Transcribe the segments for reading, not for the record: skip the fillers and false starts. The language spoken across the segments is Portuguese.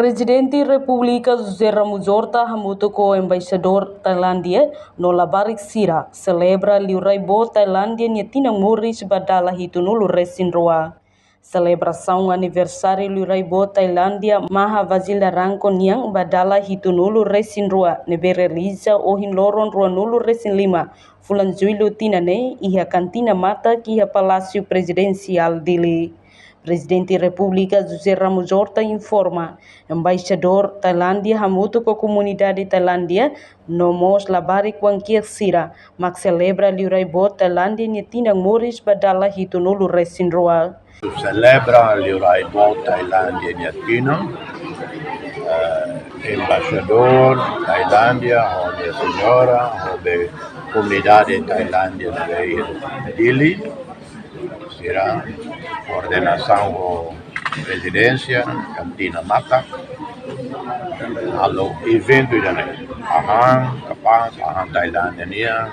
Presidente República José Ramos Horta junto com o embaixador Tailândia no Labarik Sira celebra Liuraibo Tailândia Nyatina Muris Badala Hitunulu Resinroa. Celebração aniversário Liuraibo Tailândia Maha Vazilaranko Niang Badala Hitunulu Resinroa nebe realiza o Hinloron Ruanulu Resinlima Fulanjuilo Tinane e a Cantina Mata que a Palácio Presidencial dele. Presidente da República José Ramos Horta informa, embaixador Tailândia junto com a comunidade Tailândia no Mos Labarik Wangkir Sira, mas celebra Liuraibo Tailândia Nyatinang Muris Badala Hitunulu Resinroa. Celebra Liuraibo Tailândia Nyatinang, embaixador Tailândia, a senhora, a comunidade Tailândia de Dili, será ordenação da presidência, Cantina Mata,alo evento ini, kapaz, Tailândia nia,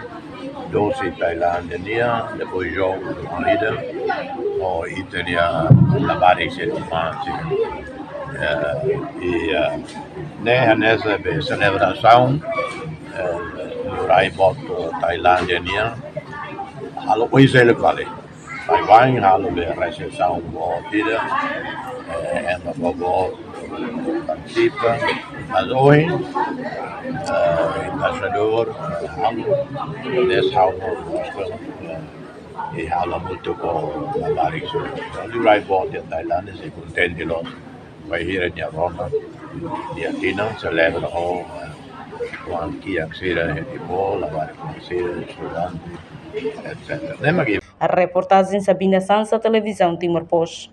doce Tailândia nia, depois jogo de corrida, o Itália Labarik Setimante, nessa celebração, Liuraibo Tailândia nia, alo Israel vale. Taiwan halo be recepção boa é uma favor participa mas hoje embaixador halo desse halo e halo muito com a Labarik Liuraibo de Tailândia se contente los vai ir a Roma e a Tina celebra o Wangkir Sira e o Labarik Sira etc. A reportagem Sabina Sansa, Televisão Timor Post.